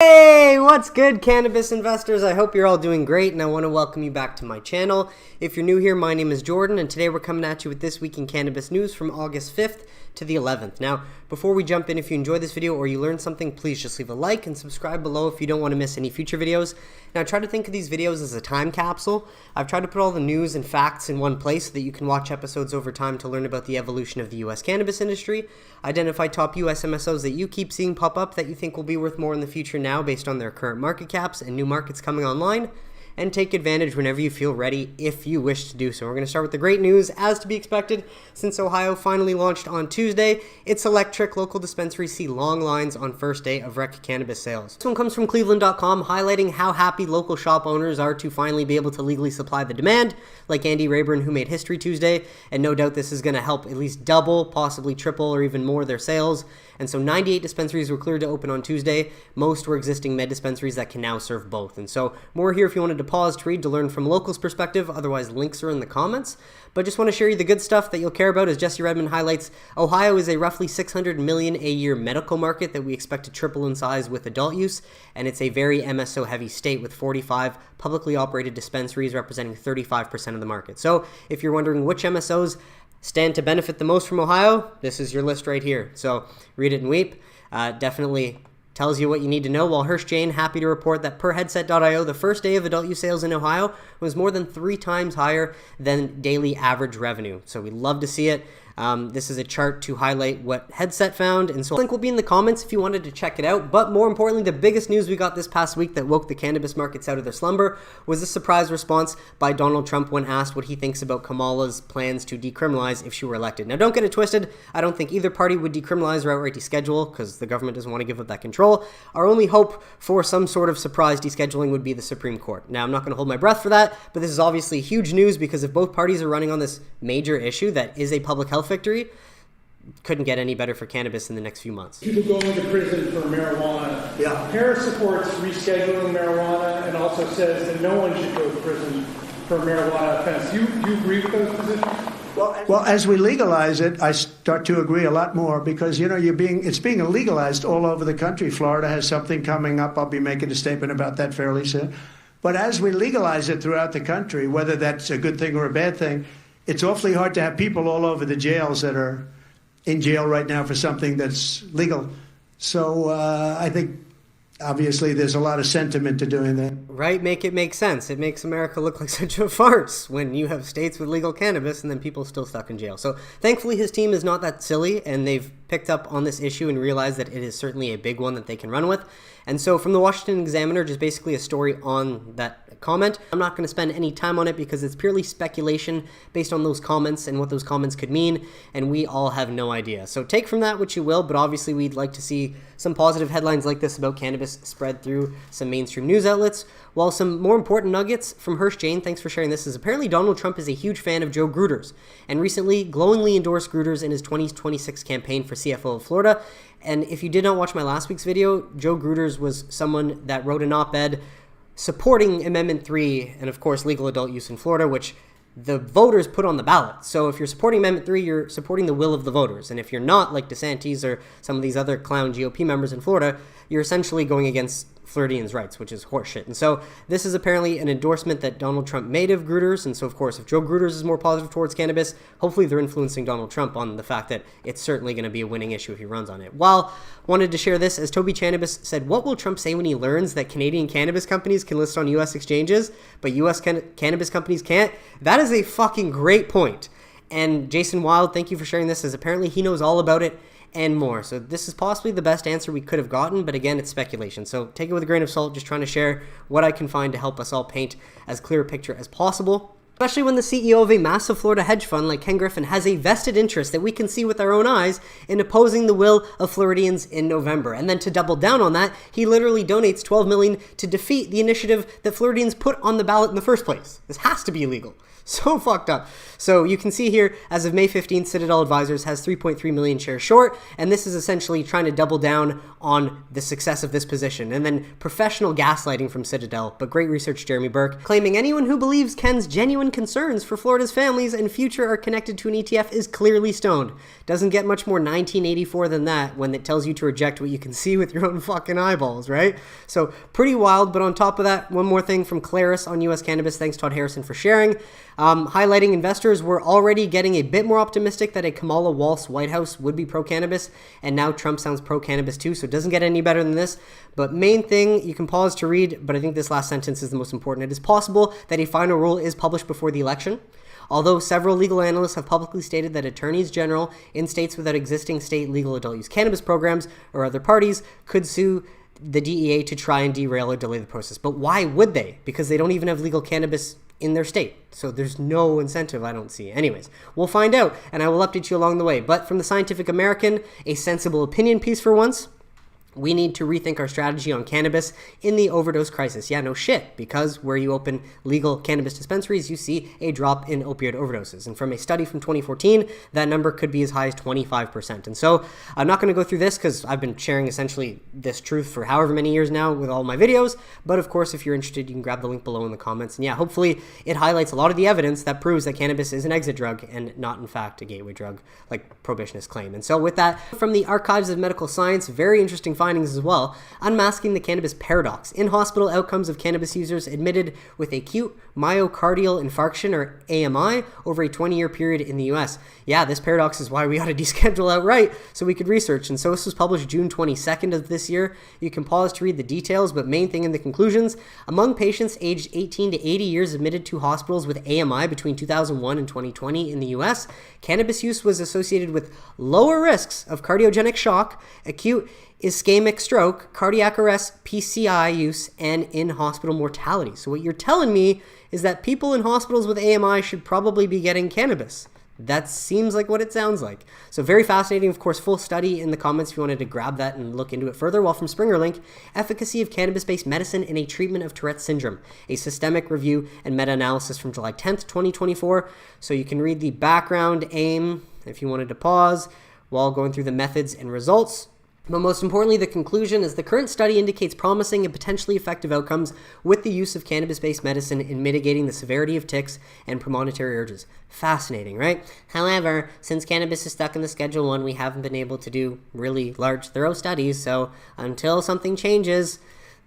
Hey, what's good, cannabis investors? I hope you're all doing great, and I want to welcome you back to my channel. If you're new here, my name is Jordan, and today we're coming at you with This Week in Cannabis news from August 5th to the 11th. Now, before we jump in, if you enjoyed this video or you learned something, please just leave a like and subscribe below if you don't want to miss any future videos. Now, try to think of these videos as a time capsule. I've tried to put all the news and facts in one place so that you can watch episodes over time to learn about the evolution of the US cannabis industry, identify top US MSOs that you keep seeing pop up that you think will be worth more in the future now based on their current market caps and new markets coming online, and take advantage whenever you feel ready if you wish to do so. We're going to start with the great news. As to be expected, since Ohio finally launched on Tuesday, it's electric. Local dispensaries see long lines on first day of rec cannabis sales. This one comes from Cleveland.com, highlighting how happy local shop owners are to finally be able to legally supply the demand, like Andy Rayburn, who made history Tuesday, and no doubt this is going to help at least double, possibly triple, or even more their sales. And so 98 dispensaries were cleared to open on Tuesday. Most were existing med dispensaries that can now serve both. And so more here if you wanted to pause to read to learn from locals' perspective. Otherwise, links are in the comments. But just want to share you the good stuff that you'll care about. As Jesse Redmond highlights, Ohio is a roughly $600 million a year medical market that we expect to triple in size with adult use. And it's a very MSO heavy state with 45 publicly operated dispensaries representing 35% of the market. So if you're wondering which MSOs stand to benefit the most from Ohio, this is your list right here. So read it and weep. Definitely tells you what you need to know. While Hirsch Jane, happy to report that per Headset.io, the first day of adult use sales in Ohio was more than 3 times higher than daily average revenue. So we love to see it. This is a chart to highlight what Headset found, and so the link will be in the comments if you wanted to check it out. But more importantly, the biggest news we got this past week that woke the cannabis markets out of their slumber was a surprise response by Donald Trump when asked what he thinks about Kamala's plans to decriminalize if she were elected. Now, don't get it twisted. I don't think either party would decriminalize or outright deschedule because the government doesn't want to give up that control. Our only hope for some sort of surprise descheduling would be the Supreme Court. Now, I'm not going to hold my breath for that, but this is obviously huge news because if both parties are running on this major issue that is a public health victory, couldn't get any better for cannabis in the next few months. People going to prison for marijuana. Yeah. Harris supports rescheduling marijuana and also says that no one should go to prison for a marijuana offense. Do you agree with those positions? Well, as we legalize it, I start to agree a lot more because, it's being legalized all over the country. Florida has something coming up. I'll be making a statement about that fairly soon. But as we legalize it throughout the country, whether that's a good thing or a bad thing, it's awfully hard to have people all over the jails that are in jail right now for something that's legal. So I think, obviously, there's a lot of sentiment to doing that. Right? Make it make sense. It makes America look like such a farce when you have states with legal cannabis and then people still stuck in jail. So thankfully, his team is not that silly, and they've picked up on this issue and realized that it is certainly a big one that they can run with. And so from the Washington Examiner, just basically a story on that comment. I'm not going to spend any time on it because it's purely speculation based on those comments and what those comments could mean, and we all have no idea. So take from that what you will, but obviously we'd like to see some positive headlines like this about cannabis spread through some mainstream news outlets, while some more important nuggets from Hirsch Jane, thanks for sharing this, is apparently Donald Trump is a huge fan of Joe Gruters, and recently glowingly endorsed Gruters in his 2026 campaign for CFO of Florida. And if you did not watch my last week's video, Joe Gruters was someone that wrote an op-ed supporting Amendment 3 and, of course, legal adult use in Florida, which the voters put on the ballot. So if you're supporting Amendment 3, you're supporting the will of the voters. And if you're not, like DeSantis or some of these other clown GOP members in Florida, you're essentially going against Floridians' rights, which is horseshit. And so this is apparently an endorsement that Donald Trump made of Gruters. And so, of course, if Joe Gruters is more positive towards cannabis, hopefully they're influencing Donald Trump on the fact that it's certainly going to be a winning issue if he runs on it. While wanted to share this, as Toby Cannabis said, what will Trump say when he learns that Canadian cannabis companies can list on U.S. exchanges, but U.S. cannabis companies can't? That is a fucking great point. And Jason Wild, thank you for sharing this, as apparently he knows all about it and more. So this is possibly the best answer we could have gotten, but again, it's speculation. So take it with a grain of salt, just trying to share what I can find to help us all paint as clear a picture as possible. Especially when the CEO of a massive Florida hedge fund like Ken Griffin has a vested interest that we can see with our own eyes in opposing the will of Floridians in November. And then to double down on that, he literally donates $12 million to defeat the initiative that Floridians put on the ballot in the first place. This has to be illegal. So fucked up. So you can see here, as of May 15th, Citadel Advisors has 3.3 million shares short, and this is essentially trying to double down on the success of this position. And then professional gaslighting from Citadel, but great research, Jeremy Burke, claiming anyone who believes Ken's genuine concerns for Florida's families and future are connected to an ETF is clearly stoned. Doesn't get much more 1984 than that when it tells you to reject what you can see with your own fucking eyeballs, right? So pretty wild, but on top of that, one more thing from Clarus on US Cannabis. Thanks, Todd Harrison, for sharing. Highlighting investors were already getting a bit more optimistic that a Kamala Walsh White House would be pro-cannabis, and now Trump sounds pro-cannabis too, so it doesn't get any better than this. But main thing, you can pause to read, but I think this last sentence is the most important. It is possible that a final rule is published before the election. Although several legal analysts have publicly stated that attorneys general in states without existing state legal adult use cannabis programs or other parties could sue the DEA to try and derail or delay the process. But why would they? Because they don't even have legal cannabis in their state. So there's no incentive, I don't see. Anyways, we'll find out, and I will update you along the way. But from the Scientific American, a sensible opinion piece for once. We need to rethink our strategy on cannabis in the overdose crisis. Yeah, no shit, because where you open legal cannabis dispensaries, you see a drop in opioid overdoses. And from a study from 2014, that number could be as high as 25%. And so I'm not going to go through this because I've been sharing essentially this truth for however many years now with all my videos. But of course, if you're interested, you can grab the link below in the comments. And yeah, hopefully it highlights a lot of the evidence that proves that cannabis is an exit drug and not in fact a gateway drug like prohibitionists claim. And so with that, from the Archives of Medical Science, very interesting findings as well, unmasking the cannabis paradox. In-hospital outcomes of cannabis users admitted with acute myocardial infarction, or AMI, over a 20-year period in the US. Yeah, this paradox is why we ought to deschedule outright so we could research. And so this was published June 22nd of this year. You can pause to read the details, but main thing in the conclusions, among patients aged 18 to 80 years admitted to hospitals with AMI between 2001 and 2020 in the US, cannabis use was associated with lower risks of cardiogenic shock, acute ischemic stroke, cardiac arrest, PCI use, and in-hospital mortality. So what you're telling me is that people in hospitals with AMI should probably be getting cannabis. That seems like what it sounds like. So very fascinating. Of course, full study in the comments if you wanted to grab that and look into it further. While from Springer Link, efficacy of cannabis-based medicine in a treatment of Tourette's syndrome, a systemic review and meta-analysis from July 10th, 2024. So you can read the background, aim, if you wanted to pause, while going through the methods and results. But most importantly, the conclusion is the current study indicates promising and potentially effective outcomes with the use of cannabis-based medicine in mitigating the severity of tics and premonitory urges. Fascinating, right? However, since cannabis is stuck in the Schedule 1, we haven't been able to do really large, thorough studies. So until something changes,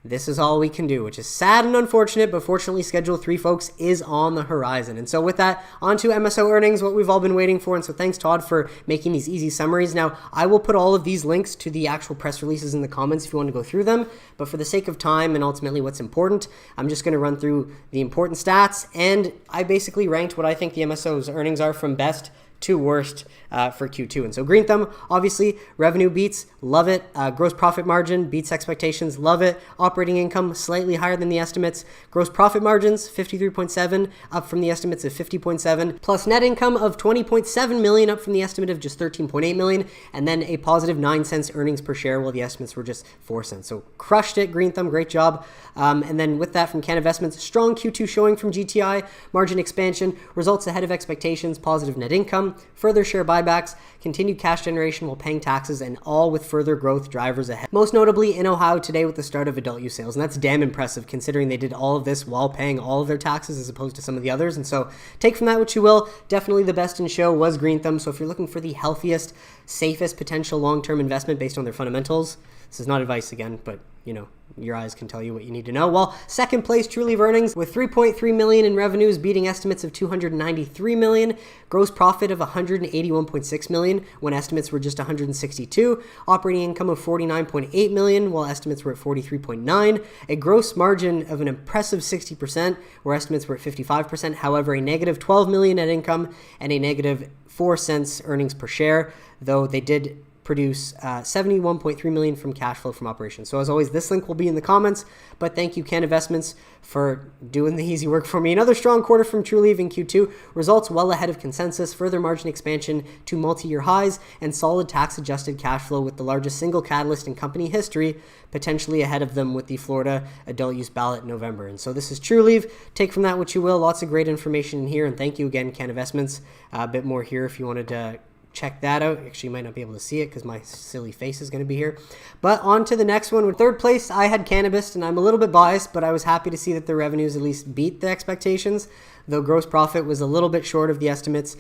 this is all we can do, which is sad and unfortunate, but fortunately Schedule 3, folks, is on the horizon. And so with that, on to MSO earnings, what we've all been waiting for. And so thanks, Todd, for making these easy summaries. Now, I will put all of these links to the actual press releases in the comments if you want to go through them. But for the sake of time and ultimately what's important, I'm just going to run through the important stats. And I basically ranked what I think the MSO's earnings are from best to worst for Q2. And so Green Thumb, obviously, revenue beats, love it. Gross profit margin beats expectations, love it. Operating income, slightly higher than the estimates. Gross profit margins, 53.7, up from the estimates of 50.7, plus net income of 20.7 million, up from the estimate of just 13.8 million, and then a positive 9 cents earnings per share, while the estimates were just 4 cents. So crushed it, Green Thumb, great job. And then with that from Cannavestments, strong Q2 showing from GTI, margin expansion, results ahead of expectations, positive net income, further share buybacks, continued cash generation while paying taxes, and all with further growth drivers ahead. Most notably in Ohio today with the start of adult use sales, and that's damn impressive considering they did all of this while paying all of their taxes as opposed to some of the others. And so take from that what you will. Definitely the best in show was Green Thumb. So if you're looking for the healthiest, safest potential long-term investment based on their fundamentals, this is not advice again, but you know, your eyes can tell you what you need to know. Well, second place, Trulieve earnings with 3.3 million in revenues, beating estimates of 293 million, gross profit of 181.6 million when estimates were just 162, operating income of 49.8 million while estimates were at 43.9, a gross margin of an impressive 60% where estimates were at 55%. However, a negative 12 million net income and a negative 4 cents earnings per share, though they did produce $71.3 million from cash flow from operations. So as always, this link will be in the comments, but thank you, Can Investments, for doing the easy work for me. Another strong quarter from Trulieve in Q2, results well ahead of consensus, further margin expansion to multi-year highs, and solid tax-adjusted cash flow with the largest single catalyst in company history, potentially ahead of them with the Florida adult use ballot in November. And so this is Trulieve. Take from that what you will. Lots of great information in here, and thank you again, Can Investments. A bit more here if you wanted to check that out. Actually, you might not be able to see it because my silly face is going to be here. But on to the next one. With third place, I had Cannabist, and I'm a little bit biased, but I was happy to see that the revenues at least beat the expectations, though gross profit was a little bit short of the estimates.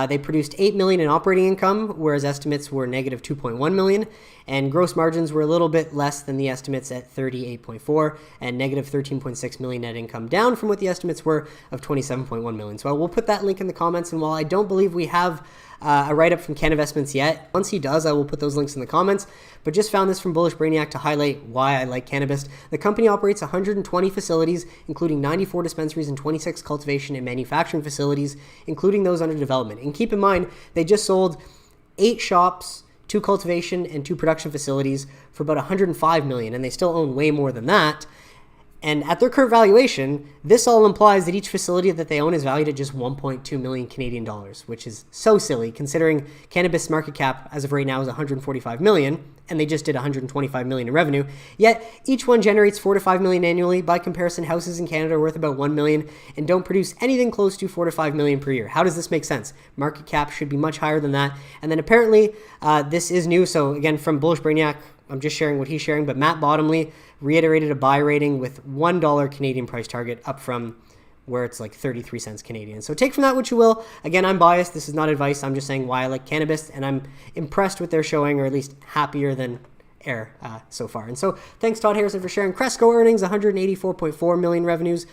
They produced $8 million in operating income, whereas estimates were negative $2.1 million, and gross margins were a little bit less than the estimates at 38.4 and negative $13.6 million net income, down from what the estimates were of $27.1 million. So I will put that link in the comments, and while I don't believe we have a write-up from Can Investments yet, once he does, I will put those links in the comments, but just found this from Bullish Brainiac to highlight why I like Cannabist. The company operates 120 facilities, including 94 dispensaries and 26 cultivation and manufacturing facilities, including those under development. And keep in mind, they just sold 8 shops, 2 cultivation and 2 production facilities for about $105 million, and they still own way more than that. And at their current valuation, this all implies that each facility that they own is valued at just 1.2 million Canadian dollars, which is so silly considering Cannabis market cap as of right now is 145 million, and they just did 125 million in revenue. Yet each one generates 4 to 5 million annually. By comparison, houses in Canada are worth about 1 million and don't produce anything close to 4 to 5 million per year. How does this make sense? Market cap should be much higher than that. And then apparently this is new. So again, from Bullish Brainiac, I'm just sharing what he's sharing, but Matt Bottomley reiterated a buy rating with $1 Canadian price target, up from where it's like 33 cents Canadian. So take from that what you will. Again, I'm biased. This is not advice. I'm just saying why I like Cannabist, and I'm impressed with their showing, or at least happier than Ayr so far. And so thanks, Todd Harrison, for sharing. Cresco earnings, 184.4 million revenues,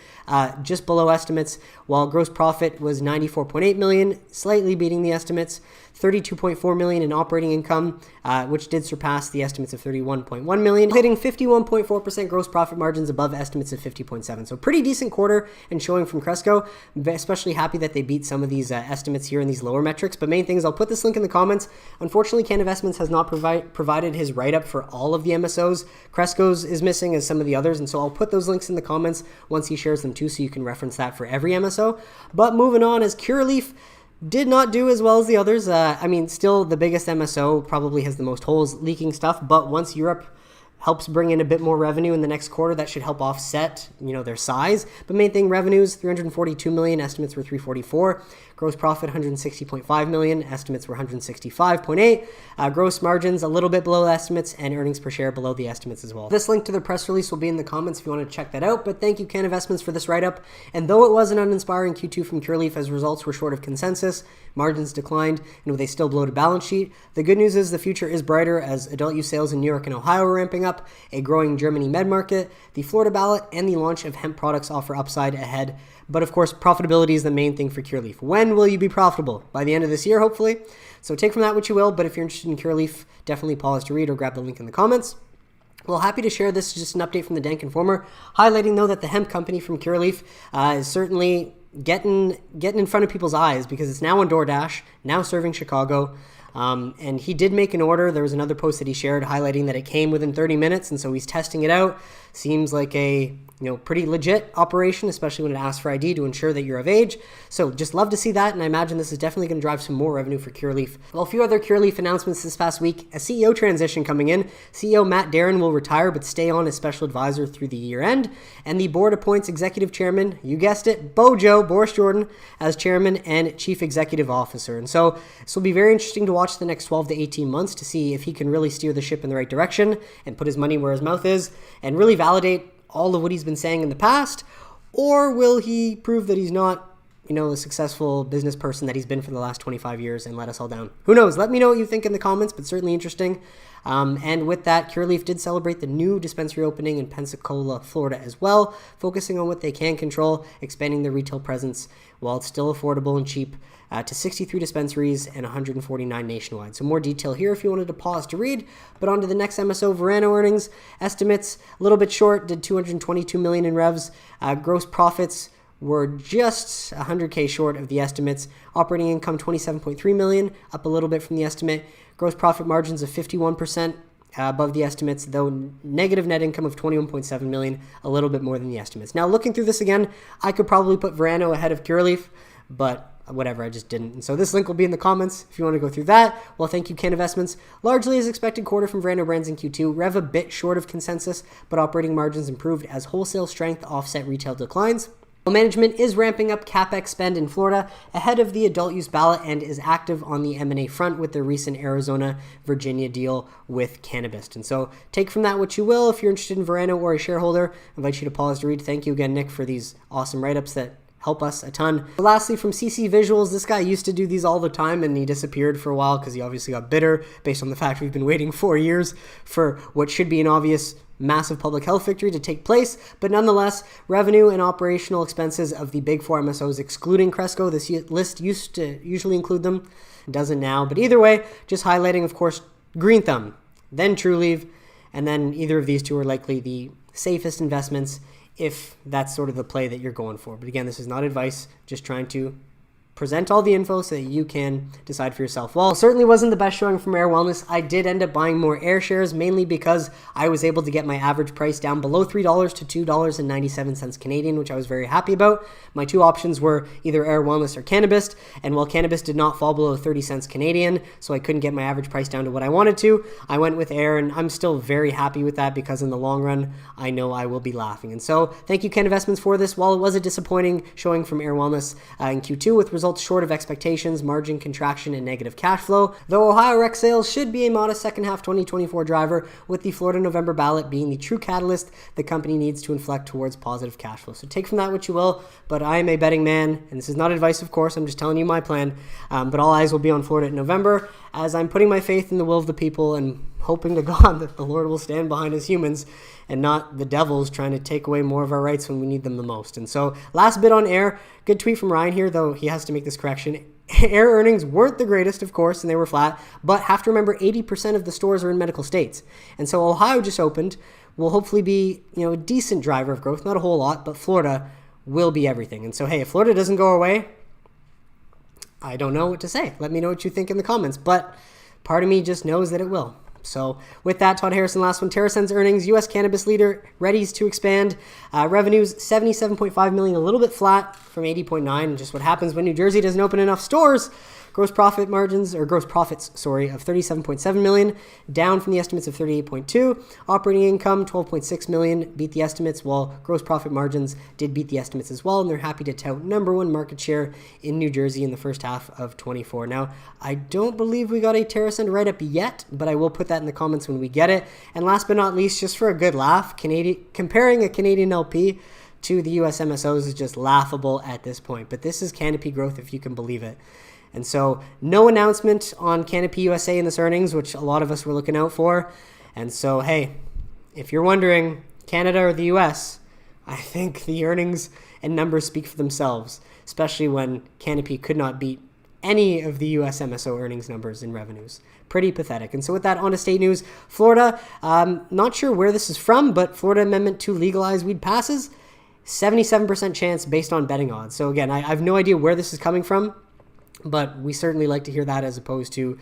just below estimates, while gross profit was 94.8 million, slightly beating the estimates. 32.4 million in operating income, which did surpass the estimates of 31.1 million, hitting 51.4% gross profit margins above estimates of 50.7. So pretty decent quarter and showing from Cresco. Especially happy that they beat some of these estimates here in these lower metrics. But main things, I'll put this link in the comments. Unfortunately, Can Investments has not provided his write-up for all of the MSOs. Cresco's is missing as some of the others, and so I'll put those links in the comments once he shares them too, so you can reference that for every MSO. But moving on, as Curaleaf did not do as well as the others. I mean, still the biggest MSO, probably has the most holes, leaking stuff, but once Europe helps bring in a bit more revenue in the next quarter, that should help offset, their size. But main thing, revenues, 342 million, estimates were 344. Gross profit, 160.5 million, estimates were 165.8. Gross margins, a little bit below estimates, and earnings per share below the estimates as well. This link to the press release will be in the comments if you want to check that out. But thank you, Can Investments, for this write-up. And though it was an uninspiring Q2 from Curaleaf as results were short of consensus, margins declined, and with a still bloated balance sheet, the good news is the future is brighter as adult use sales in New York and Ohio are ramping up, a growing Germany med market, the Florida ballot, and the launch of hemp products offer upside ahead. But of course, profitability is the main thing for Curaleaf. When will you be profitable? By the end of this year, hopefully. So take from that what you will, but if you're interested in Curaleaf, definitely pause to read or grab the link in the comments. Well, happy to share this, just an update from the Dank Informer, highlighting though that the hemp company from Curaleaf is certainly getting in front of people's eyes, because it's now on DoorDash, now serving Chicago. And he did make an order. There was another post that he shared highlighting that it came within 30 minutes, and so he's testing it out. Seems like a pretty legit operation, especially when it asks for ID to ensure that you're of age. So just love to see that, and I imagine this is definitely going to drive some more revenue for Curaleaf. Well, a few other Curaleaf announcements this past week. A CEO transition coming in. CEO Matt Darren will retire but stay on as special advisor through the year end, and the board appoints executive chairman, you guessed it, Boris Jordan, as chairman and chief executive officer. And so this will be very interesting to watch the next 12 to 18 months to see if he can really steer the ship in the right direction and put his money where his mouth is and really validate all of what he's been saying in the past, or will he prove that he's not, a successful business person that he's been for the last 25 years and let us all down? Who knows? Let me know what you think in the comments, but certainly interesting. And with that, Curaleaf did celebrate the new dispensary opening in Pensacola, Florida as well, focusing on what they can control, expanding their retail presence while it's still affordable and cheap to 63 dispensaries and 149 nationwide. So more detail here if you wanted to pause to read. But on to the next MSO, VRNO earnings. Estimates a little bit short, did 222 million in revs. Gross profits were just 100K short of the estimates. Operating income 27.3 million, up a little bit from the estimate. Gross profit margins of 51%. Above the estimates, though negative net income of $21.7 million, a little bit more than the estimates. Now, looking through this again, I could probably put VRNO ahead of Curaleaf, but whatever, I just didn't. And so this link will be in the comments if you want to go through that. Well, thank you, Cannabist. Largely as expected quarter from VRNO brands in Q2. Rev a bit short of consensus, but operating margins improved as wholesale strength offset retail declines. Management is ramping up CapEx spend in Florida ahead of the adult use ballot and is active on the M&A front with the recent Arizona-Virginia deal with Cannabist. And so take from that what you will. If you're interested in VRNO or a shareholder, I invite you to pause to read. Thank you again, Nick, for these awesome write-ups that help us a ton. Lastly, from CC Visuals, this guy used to do these all the time and he disappeared for a while because he obviously got bitter based on the fact we've been waiting 4 years for what should be an obvious massive public health victory to take place, but nonetheless, revenue and operational expenses of the big 4 MSOs excluding Cresco. This list used to usually include them, doesn't now, but either way, just highlighting, of course, Green Thumb, then Trulieve, and then either of these two are likely the safest investments if that's sort of the play that you're going for. But again, this is not advice, just trying to present all the info so that you can decide for yourself. Well, it certainly wasn't the best showing from AYR Wellness. I did end up buying more AYR shares, mainly because I was able to get my average price down below $3 to $2.97 Canadian, which I was very happy about. My two options were either AYR Wellness or Cannabist, and while Cannabist did not fall below 30 cents Canadian, so I couldn't get my average price down to what I wanted to, I went with AYR, and I'm still very happy with that because in the long run, I know I will be laughing. And so thank you, Cannabist, for this. While it was a disappointing showing from AYR Wellness in Q2 with results short of expectations, margin contraction, and negative cash flow, though Ohio rec sales should be a modest second half 2024 driver, with the Florida November ballot being the true catalyst the company needs to inflect towards positive cash flow. So take from that what you will, but I am a betting man, and this is not advice, of course, I'm just telling you my plan, but all eyes will be on Florida in November, as I'm putting my faith in the will of the people and hoping to God that the Lord will stand behind us humans and not the devils trying to take away more of our rights when we need them the most. And so last bit on AYR, good tweet from Ryan here, though he has to make this correction. AYR earnings weren't the greatest, of course, and they were flat, but have to remember 80% of the stores are in medical states. And so Ohio just opened, will hopefully be, a decent driver of growth, not a whole lot, but Florida will be everything. And so, hey, if Florida doesn't go away, I don't know what to say. Let me know what you think in the comments, but part of me just knows that it will. So with that, Todd Harrison, last one, TerrAscend's earnings, U.S. cannabis leader, ready to expand. Revenues, $77.5 million, a little bit flat from 80.9, just what happens when New Jersey doesn't open enough stores. Gross profits, of $37.7 million, down from the estimates of 38.2. Operating income, $12.6 million, beat the estimates, while gross profit margins did beat the estimates as well, and they're happy to tout #1 market share in New Jersey in the first half of 24. Now, I don't believe we got a TerrAscend write-up yet, but I will put that in the comments when we get it. And last but not least, just for a good laugh, comparing a Canadian LP to the US MSOs is just laughable at this point, but this is canopy growth if you can believe it. And so no announcement on Canopy USA in this earnings, which a lot of us were looking out for. And so, hey, if you're wondering, Canada or the US, I think the earnings and numbers speak for themselves, especially when Canopy could not beat any of the US MSO earnings numbers in revenues. Pretty pathetic. And so with that, on to state news. Florida, not sure where this is from, but Florida Amendment to legalize weed passes. 77% chance based on betting odds. So again, I have no idea where this is coming from, but we certainly like to hear that as opposed to,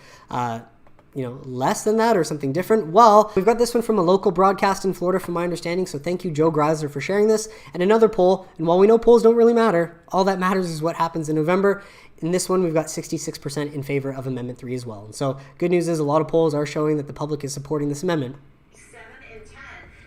less than that or something different. Well, we've got this one from a local broadcast in Florida from my understanding, so thank you, Joe Gruters, for sharing this. And another poll, and while we know polls don't really matter, all that matters is what happens in November. In this one, we've got 66% in favor of Amendment 3 as well. And so good news is a lot of polls are showing that the public is supporting this amendment. 7 in 10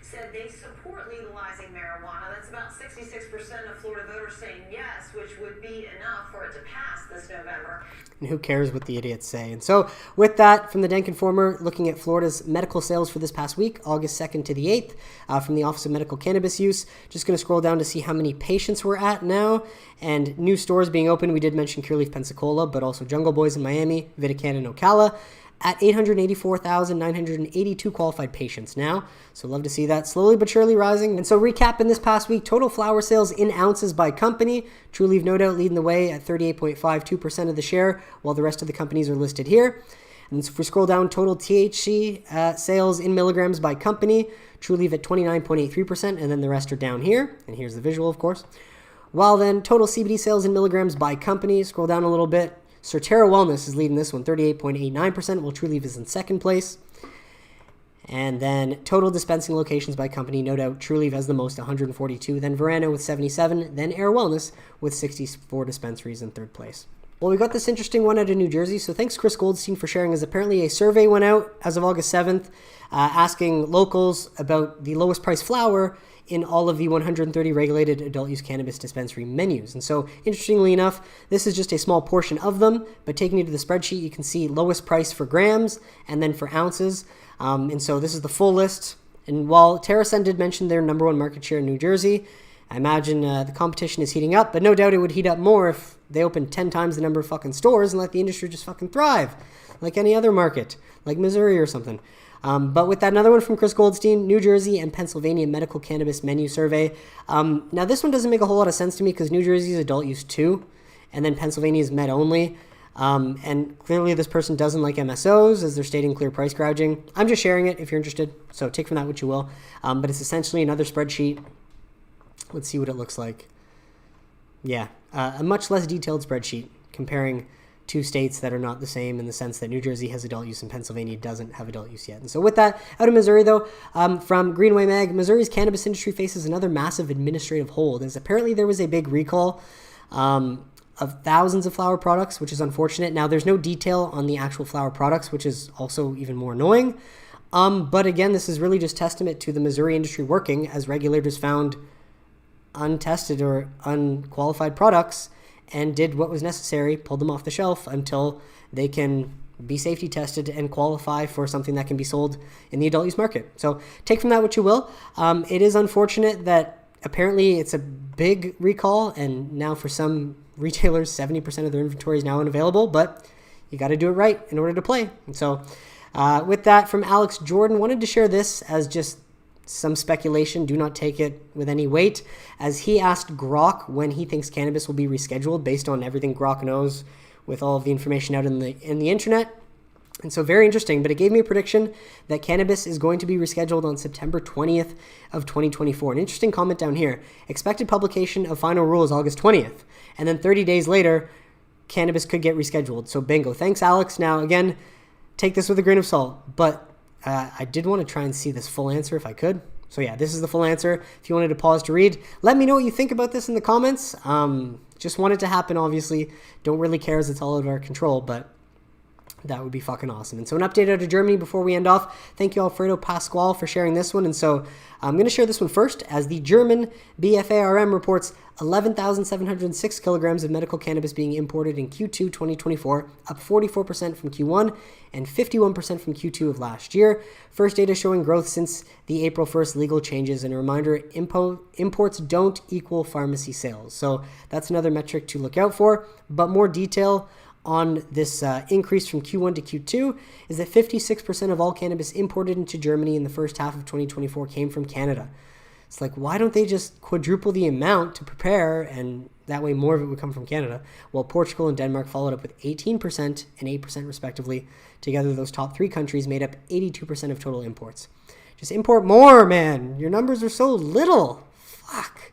said they support legalizing marijuana. That's about 66% of Florida voters saying yes, which would be enough for it to pass this November. And who cares what the idiots say? And so with that, from the Denk Informer, looking at Florida's medical sales for this past week, August 2nd to the 8th, from the Office of Medical Cannabis Use. Just going to scroll down to see how many patients we're at now. And new stores being open. We did mention Curaleaf, Pensacola, but also Jungle Boys in Miami, Vitican in Ocala, at 884,982 qualified patients now. So love to see that slowly but surely rising. And so recapping this past week, total flower sales in ounces by company. Trulieve no doubt leading the way at 38.52% of the share, while the rest of the companies are listed here. And so if we scroll down, total THC sales in milligrams by company, Trulieve at 29.83%, and then the rest are down here. And here's the visual, of course. While then, total CBD sales in milligrams by company, scroll down a little bit, AYR Wellness is leading this one, 38.89%, while Trulieve is in second place. And then total dispensing locations by company, no doubt Trulieve has the most, 142, then VRNO with 77, then AYR Wellness with 64 dispensaries in third place. Well, we got this interesting one out of New Jersey, so thanks Chris Goldstein for sharing, as apparently a survey went out as of August 7th asking locals about the lowest price flower in all of the 130 regulated adult use cannabis dispensary menus. And so, interestingly enough, this is just a small portion of them, but taking you to the spreadsheet, you can see lowest price for grams and then for ounces. And so this is the full list. And while TerrAscend did mention their number one market share in New Jersey, I imagine the competition is heating up, but no doubt it would heat up more if they opened 10 times the number of fucking stores and let the industry just fucking thrive like any other market, like Missouri or something. But with that, another one from Chris Goldstein, New Jersey and Pennsylvania medical cannabis menu survey. Now, this one doesn't make a whole lot of sense to me because New Jersey is adult use too, and then Pennsylvania is med only. And clearly this person doesn't like MSOs as they're stating clear price gouging. I'm just sharing it if you're interested, so take from that what you will. But it's essentially another spreadsheet. Let's see what it looks like. Yeah, a much less detailed spreadsheet comparing two states that are not the same in the sense that New Jersey has adult use and Pennsylvania doesn't have adult use yet. And so with that, out of Missouri though, from Greenway Mag, Missouri's cannabis industry faces another massive administrative hold as apparently there was a big recall of thousands of flower products, which is unfortunate. Now, there's no detail on the actual flower products, which is also even more annoying. But again, this is really just testament to the Missouri industry working as regulators found untested or unqualified products and did what was necessary, pulled them off the shelf until they can be safety tested and qualify for something that can be sold in the adult use market. So take from that what you will. It is unfortunate that apparently it's a big recall, and now for some retailers, 70% of their inventory is now unavailable, but you got to do it right in order to play. And so with that, from Alex Jordan, wanted to share this as just some speculation. Do not take it with any weight, as he asked Grok when he thinks cannabis will be rescheduled based on everything Grok knows with all of the information out in the internet. And so very interesting, but it gave me a prediction that cannabis is going to be rescheduled on September 20th of 2024. An interesting comment down here. Expected publication of final rules August 20th. And then 30 days later, cannabis could get rescheduled. So bingo. Thanks, Alex. Now, again, take this with a grain of salt, but I did want to try and see this full answer if I could. So yeah, this is the full answer. If you wanted to pause to read, let me know what you think about this in the comments. Just want it to happen, obviously. Don't really care as it's all out of our control, but that would be fucking awesome. And so an update out of Germany before we end off. Thank you, Alfredo Pasquale, for sharing this one. And so I'm going to share this one first, as the German BFARM reports 11,706 kilograms of medical cannabis being imported in Q2 2024, up 44% from Q1 and 51% from Q2 of last year. First data showing growth since the April 1st legal changes. And a reminder, imports don't equal pharmacy sales. So that's another metric to look out for. But more detail on this increase from Q1 to Q2 is that 56% of all cannabis imported into Germany in the first half of 2024 came from Canada. It's like, why don't they just quadruple the amount to prepare, and that way more of it would come from Canada? Well, Portugal and Denmark followed up with 18% and 8% respectively. Together, those top three countries made up 82% of total imports. Just import more, man. Your numbers are so little. Fuck.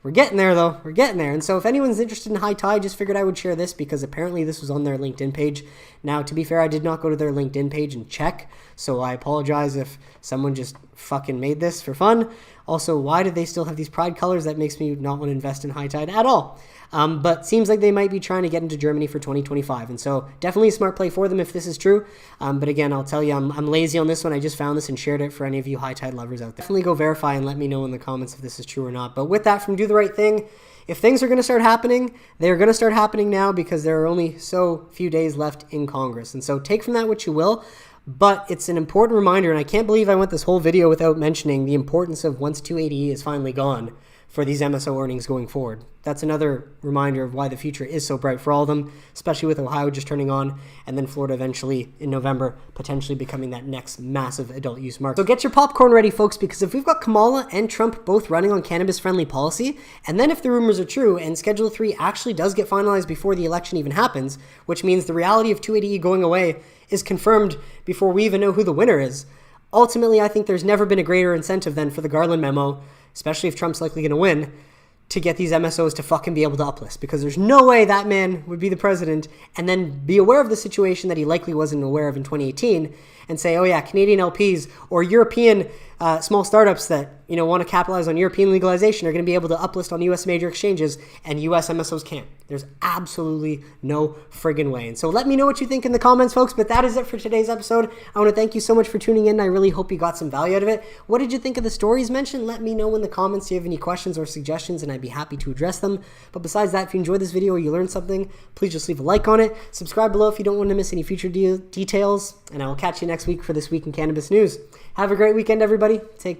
We're getting there, though. We're getting there. And so if anyone's interested in High Tide, just figured I would share this because apparently this was on their LinkedIn page. Now, to be fair, I did not go to their LinkedIn page and check, so I apologize if someone just fucking made this for fun. Also, why did they still have these pride colors? That makes me not want to invest in High Tide at all. But seems like they might be trying to get into Germany for 2025. And so definitely a smart play for them if this is true. But again, I'll tell you, I'm lazy on this one. I just found this and shared it for any of you High Tide lovers out there. Definitely go verify and let me know in the comments if this is true or not. But with that, from Do the Right Thing, if things are going to start happening, they're going to start happening now because there are only so few days left in Congress. And so take from that what you will. But it's an important reminder, and I can't believe I went this whole video without mentioning the importance of once 280E is finally gone for these MSO earnings going forward. That's another reminder of why the future is so bright for all of them, especially with Ohio just turning on, and then Florida eventually in November potentially becoming that next massive adult use market. So get your popcorn ready, folks, because if we've got Kamala and Trump both running on cannabis-friendly policy, and then if the rumors are true and Schedule 3 actually does get finalized before the election even happens, which means the reality of 280E going away is confirmed before we even know who the winner is, ultimately I think there's never been a greater incentive than for the Garland memo, especially if Trump's likely going to win, to get these MSOs to fucking be able to uplist, because there's no way that man would be the president and then be aware of the situation that he likely wasn't aware of in 2018 and say, oh yeah, Canadian LPs or European small startups that want to capitalize on European legalization are going to be able to uplist on US major exchanges and US MSOs can't. There's absolutely no friggin' way. And so let me know what you think in the comments, folks. But that is it for today's episode. I want to thank you so much for tuning in. I really hope you got some value out of it. What did you think of the stories mentioned? Let me know in the comments if you have any questions or suggestions, and I'd be happy to address them. But besides that, if you enjoyed this video or you learned something, please just leave a like on it. Subscribe below if you don't want to miss any future details. And I will catch you next week for This Week in Cannabis News. Have a great weekend, everybody. Take care.